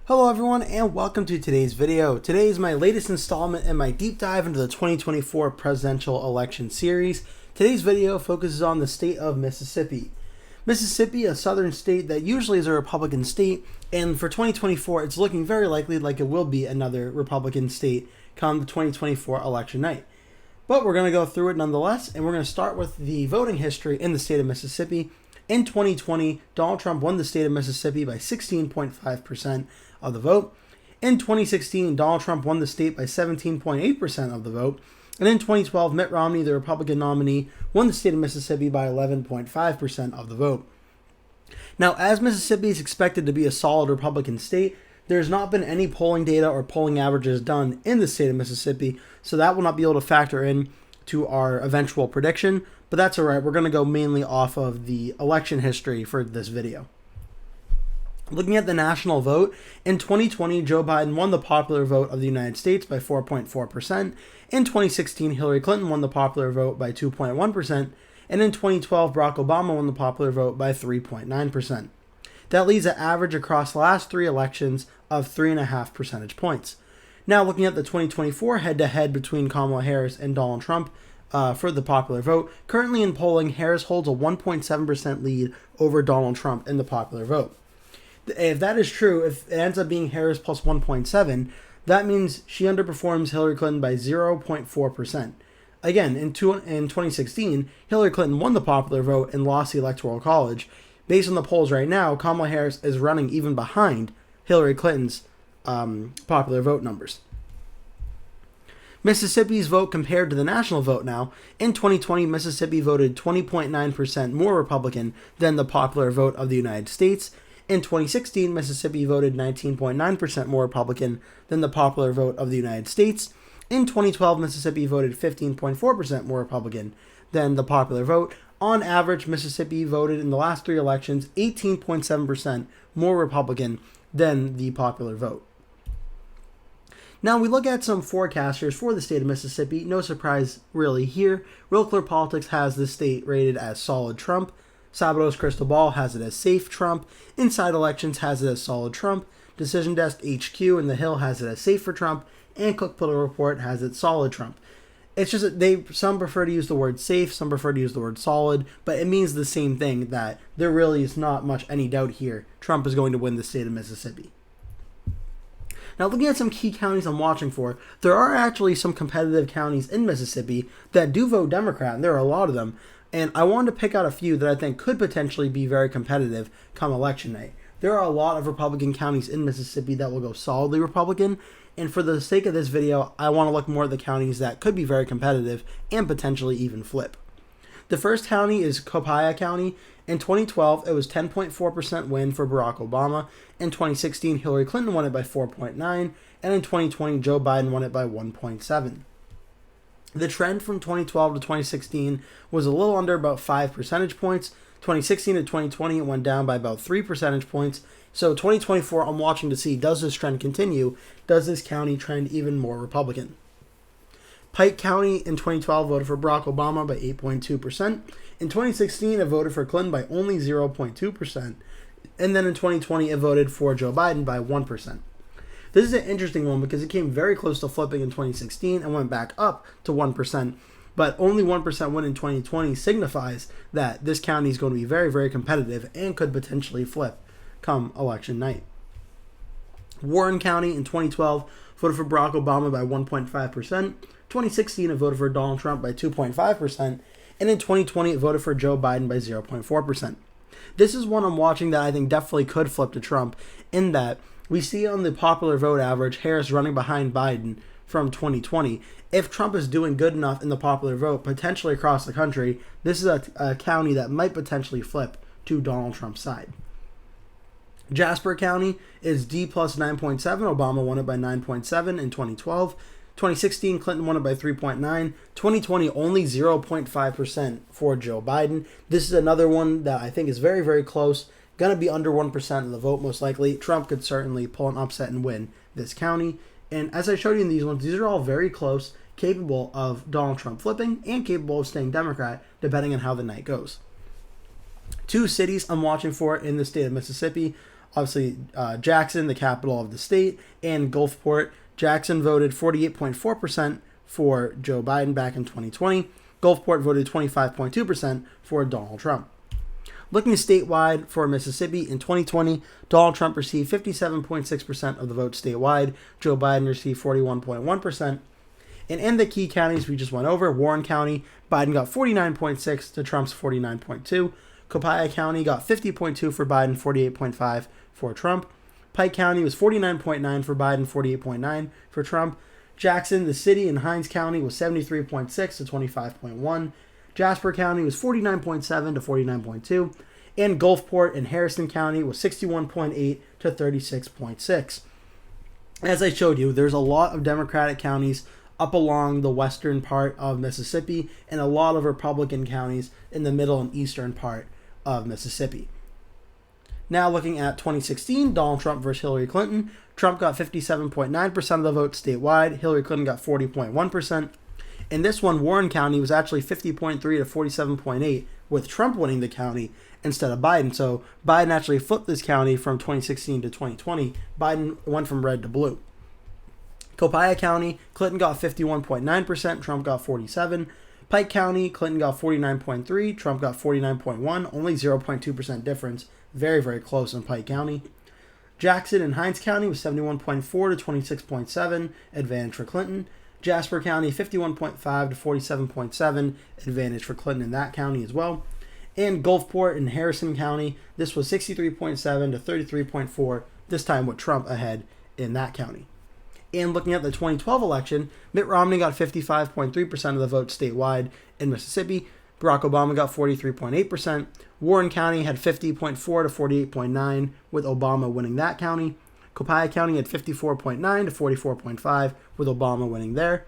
Hello everyone and welcome to today's video. Today is my latest installment in my deep dive into the 2024 presidential election series. Today's video focuses on the state of Mississippi. Mississippi, a southern state that usually is a Republican state, and for 2024 it's looking very likely like it will be another Republican state come the 2024 election night. But we're going to go through it nonetheless, and we're going to start with the voting history in the state of Mississippi. In 2020, Donald Trump won the state of Mississippi by 16.5% of the vote. In 2016, Donald Trump won the state by 17.8% of the vote. And in 2012, Mitt Romney, the Republican nominee, won the state of Mississippi by 11.5% of the vote. Now, as Mississippi is expected to be a solid Republican state, there's not been any polling data or polling averages done in the state of Mississippi, so that will not be able to factor in to our eventual prediction, but that's all right. We're going to go mainly off of the election history for this video. Looking at the national vote, in 2020, Joe Biden won the popular vote of the United States by 4.4%. In 2016, Hillary Clinton won the popular vote by 2.1%. And in 2012, Barack Obama won the popular vote by 3.9%. That leaves an average across the last three elections of 3.5 percentage points. Now, looking at the 2024 head-to-head between Kamala Harris and Donald Trump for the popular vote, currently in polling, Harris holds a 1.7% lead over Donald Trump in the popular vote. If that is true, if it ends up being Harris plus 1.7, that means she underperforms Hillary Clinton by 0.4%. Again, in 2016, Hillary Clinton won the popular vote and lost the electoral college. Based on the polls right now, Kamala Harris is running even behind Hillary Clinton's popular vote numbers. Mississippi's vote compared to the national vote now. In 2020, Mississippi voted 20.9% more Republican than the popular vote of the United States. In 2016, Mississippi voted 19.9% more Republican than the popular vote of the United States. In 2012, Mississippi voted 15.4% more Republican than the popular vote. On average, Mississippi voted in the last three elections 18.7% more Republican than the popular vote. Now we look at some forecasters for the state of Mississippi. No surprise really here. Real Clear Politics has the state rated as solid Trump. Sabados Crystal Ball has it as safe Trump. Inside Elections has it as solid Trump. Decision Desk HQ and The Hill has it as safe for Trump. And Cook Political Report has it solid Trump. It's just that some prefer to use the word safe, some prefer to use the word solid, but it means the same thing, that there really is not much any doubt here. Trump is going to win the state of Mississippi. Now, looking at some key counties I'm watching for, there are actually some competitive counties in Mississippi that do vote Democrat, and there are a lot of them. And I wanted to pick out a few that I think could potentially be very competitive come election night. There are a lot of Republican counties in Mississippi that will go solidly Republican. And for the sake of this video, I want to look more at the counties that could be very competitive and potentially even flip. The first county is Copiah County. In 2012, it was 10.4% win for Barack Obama. In 2016, Hillary Clinton won it by 4.9. And in 2020, Joe Biden won it by 1.7. The trend from 2012 to 2016 was a little under about 5 percentage points. 2016 to 2020, it went down by about 3 percentage points. So 2024, I'm watching to see, does this trend continue? Does this county trend even more Republican? Pike County in 2012 voted for Barack Obama by 8.2%. In 2016, it voted for Clinton by only 0.2%. And then in 2020, it voted for Joe Biden by 1%. This is an interesting one because it came very close to flipping in 2016 and went back up to 1%. But only 1% win in 2020 signifies that this county is going to be very, very competitive and could potentially flip come election night. Warren County in 2012 voted for Barack Obama by 1.5%. 2016, it voted for Donald Trump by 2.5%. And in 2020, it voted for Joe Biden by 0.4%. This is one I'm watching that I think definitely could flip to Trump, in that we see on the popular vote average Harris running behind Biden from 2020. If Trump is doing good enough in the popular vote, potentially across the country, this is a county that might potentially flip to Donald Trump's side. Jasper County is D plus 9.7. Obama won it by 9.7 in 2012. 2016, Clinton won it by 3.9. 2020, only 0.5% for Joe Biden. This is another one that I think is very, very close. Going to be under 1% of the vote, most likely. Trump could certainly pull an upset and win this county. And as I showed you in these ones, these are all very close, capable of Donald Trump flipping and capable of staying Democrat, depending on how the night goes. Two cities I'm watching for in the state of Mississippi obviously Jackson, the capital of the state, and Gulfport. Jackson voted 48.4% for Joe Biden back in 2020. Gulfport voted 25.2% for Donald Trump. Looking statewide for Mississippi in 2020, Donald Trump received 57.6% of the vote statewide. Joe Biden received 41.1%. And in the key counties we just went over, Warren County, Biden got 49.6 to Trump's 49.2. Copiah County got 50.2 for Biden, 48.5 for Trump. Pike County was 49.9 for Biden, 48.9 for Trump. Jackson, the city, and Hinds County was 73.6 to 25.1. Jasper County was 49.7 to 49.2. And Gulfport and Harrison County was 61.8 to 36.6. As I showed you, there's a lot of Democratic counties up along the western part of Mississippi and a lot of Republican counties in the middle and eastern part of Mississippi. Now looking at 2016, Donald Trump versus Hillary Clinton. Trump got 57.9% of the vote statewide. Hillary Clinton got 40.1%. In this one, Warren County was actually 50.3 to 47.8, with Trump winning the county instead of Biden. So Biden actually flipped this county from 2016 to 2020. Biden went from red to blue. Copiah County, Clinton got 51.9%, Trump got 47%. Pike County, Clinton got 49.3%, Trump got 49.1%, only 0.2% difference. Very, very close in Pike County. Jackson and Hinds County was 71.4 to 26.7, advantage for Clinton. Jasper County, 51.5 to 47.7, advantage for Clinton in that county as well. And Gulfport and Harrison County, this was 63.7 to 33.4, this time with Trump ahead in that county. And looking at the 2012 election, Mitt Romney got 55.3% of the vote statewide in Mississippi. Barack Obama got 43.8%. Warren County had 50.4 to 48.9, with Obama winning that county. Copiah County had 54.9 to 44.5, with Obama winning there.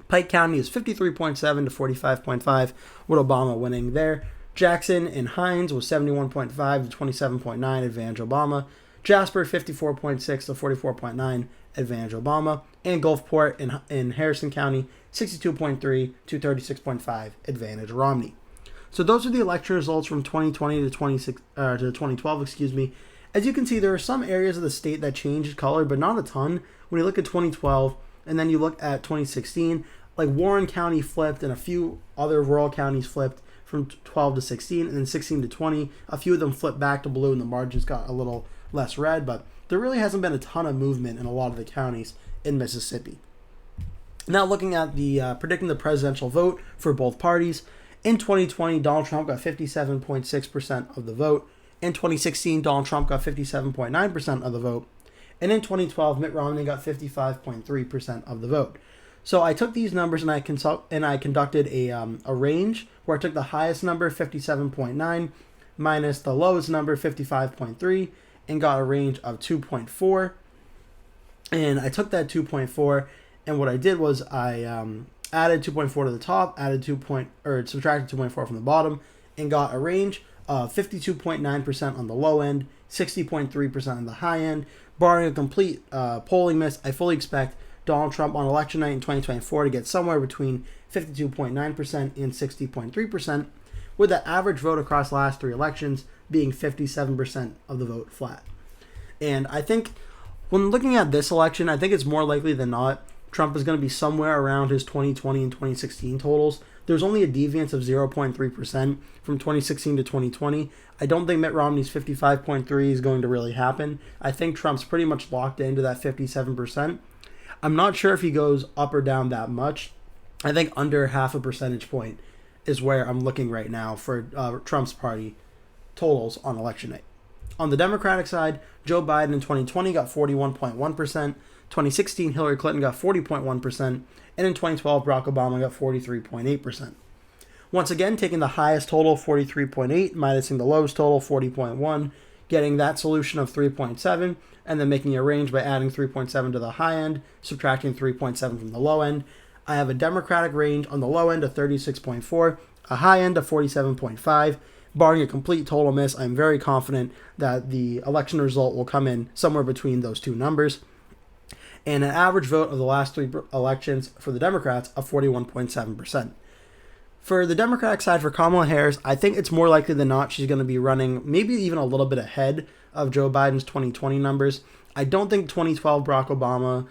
Pike County is 53.7 to 45.5, with Obama winning there. Jackson and Hinds was 71.5 to 27.9, advantage Obama. Jasper 54.6 to 44.9, advantage Obama. And Gulfport in Harrison County 62.3 to 36.5, advantage Romney. So those are the election results from 2020 to 2012, As you can see, there are some areas of the state that changed color, but not a ton. When you look at 2012 and then you look at 2016, like Warren County flipped and a few other rural counties flipped from 12 to 16, and then 16 to 20. A few of them flipped back to blue and the margins got a little less red, but there really hasn't been a ton of movement in a lot of the counties in Mississippi. Now looking at the predicting the presidential vote for both parties. In 2020, Donald Trump got 57.6% of the vote. In 2016, Donald Trump got 57.9% of the vote. And in 2012, Mitt Romney got 55.3% of the vote. So I took these numbers and I conducted a range where I took the highest number, 57.9, minus the lowest number, 55.3, and got a range of 2.4. And I took that 2.4, and what I did was I added 2.4 to the top, subtracted 2.4 from the bottom, and got a range of 52.9% on the low end, 60.3% on the high end. Barring a complete polling miss, I fully expect Donald Trump on election night in 2024 to get somewhere between 52.9% and 60.3%, with the average vote across the last three elections being 57% of the vote flat. And I think when looking at this election, I think it's more likely than not Trump is going to be somewhere around his 2020 and 2016 totals. There's only a deviance of 0.3% from 2016 to 2020. I don't think Mitt Romney's 55.3 is going to really happen. I think Trump's pretty much locked into that 57%. I'm not sure if he goes up or down that much. I think under half a percentage point is where I'm looking right now for Trump's party totals on election night. On the Democratic side, Joe Biden in 2020 got 41.1%. 2016, Hillary Clinton got 40.1%, and in 2012, Barack Obama got 43.8%. Once again, taking the highest total, 43.8, minusing the lowest total, 40.1, getting that solution of 3.7, and then making a range by adding 3.7 to the high end, subtracting 3.7 from the low end. I have a Democratic range on the low end of 36.4, a high end of 47.5. Barring a complete total miss, I'm very confident that the election result will come in somewhere between those two numbers. And an average vote of the last three elections for the Democrats of 41.7%. For the Democratic side, for Kamala Harris, I think it's more likely than not she's going to be running maybe even a little bit ahead of Joe Biden's 2020 numbers. I don't think 2012 Barack Obama,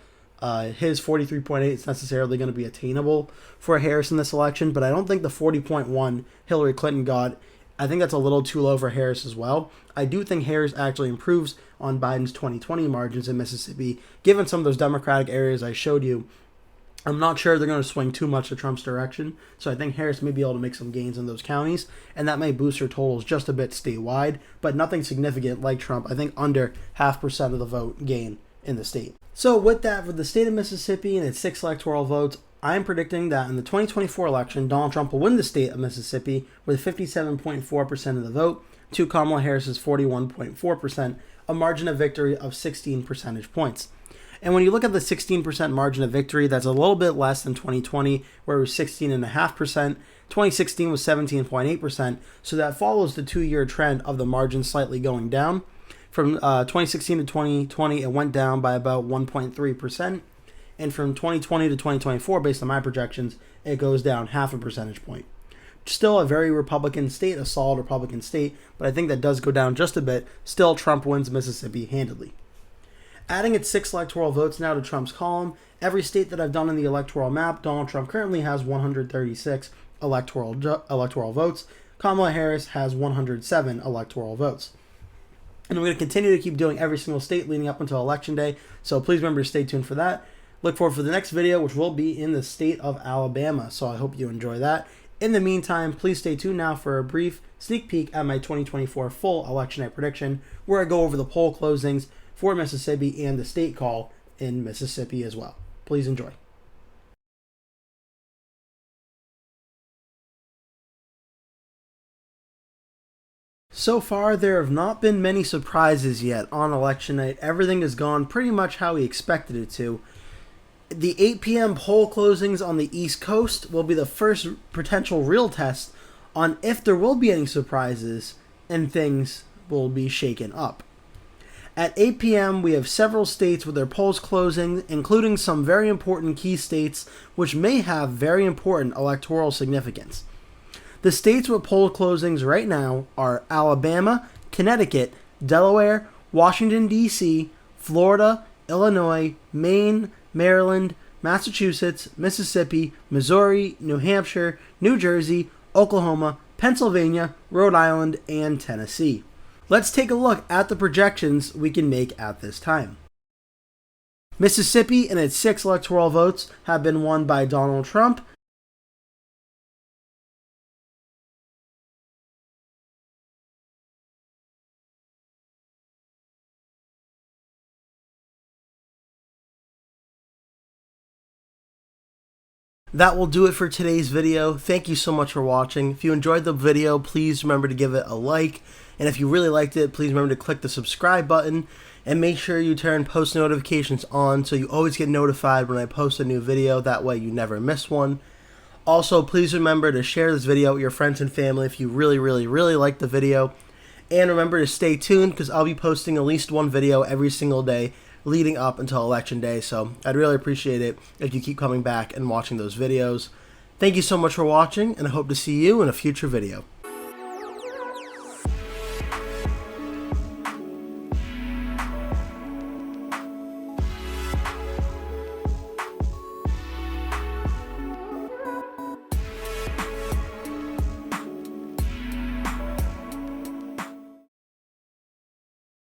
his 43.8 is necessarily going to be attainable for Harris in this election, but I don't think the 40.1 Hillary Clinton got, I think that's a little too low for Harris as well. I do think Harris actually improves on Biden's 2020 margins in Mississippi, given some of those Democratic areas I showed you. I'm not sure they're going to swing too much to Trump's direction, so I think Harris may be able to make some gains in those counties, and that may boost her totals just a bit statewide, but nothing significant like Trump. I think under 0.5% of the vote gain in the state. So with that, for the state of Mississippi and its 6 electoral votes, I'm predicting that in the 2024 election, Donald Trump will win the state of Mississippi with 57.4% of the vote to Kamala Harris's 41.4%, a margin of victory of 16 percentage points. And when you look at the 16% margin of victory, that's a little bit less than 2020, where it was 16.5%. 2016 was 17.8%, so that follows the 2-year trend of the margin slightly going down. From 2016 to 2020, it went down by about 1.3%. And from 2020 to 2024, based on my projections, it goes down 0.5 percentage point. Still a very Republican state, a solid Republican state, but I think that does go down just a bit. Still, Trump wins Mississippi handily. Adding its 6 electoral votes now to Trump's column, every state that I've done in the electoral map, Donald Trump currently has 136 electoral votes. Kamala Harris has 107 electoral votes. And I'm going to continue to keep doing every single state leading up until Election Day, so please remember to stay tuned for that. Look forward for the next video, which will be in the state of Alabama, so I hope you enjoy that. In the meantime, please stay tuned now for a brief sneak peek at my 2024 full election night prediction, where I go over the poll closings for Mississippi and the state call in Mississippi as well. Please enjoy. So far, there have not been many surprises yet on election night. Everything has gone pretty much how we expected it to. The 8 p.m. poll closings on the East Coast will be the first potential real test on if there will be any surprises and things will be shaken up. At 8 p.m., we have several states with their polls closing, including some very important key states which may have very important electoral significance. The states with poll closings right now are Alabama, Connecticut, Delaware, Washington, D.C., Florida, Illinois, Maine, Maryland, Massachusetts, Mississippi, Missouri, New Hampshire, New Jersey, Oklahoma, Pennsylvania, Rhode Island, and Tennessee. Let's take a look at the projections we can make at this time. Mississippi and its 6 electoral votes have been won by Donald Trump. That will do it for today's video. Thank you so much for watching. If you enjoyed the video, please remember to give it a like. And if you really liked it, please remember to click the subscribe button and make sure you turn post notifications on so you always get notified when I post a new video. That way you never miss one. Also, please remember to share this video with your friends and family if you really like the video. And remember to stay tuned because I'll be posting at least one video every single day leading up until Election Day. So I'd really appreciate it if you keep coming back and watching those videos. Thank you so much for watching, and I hope to see you in a future video.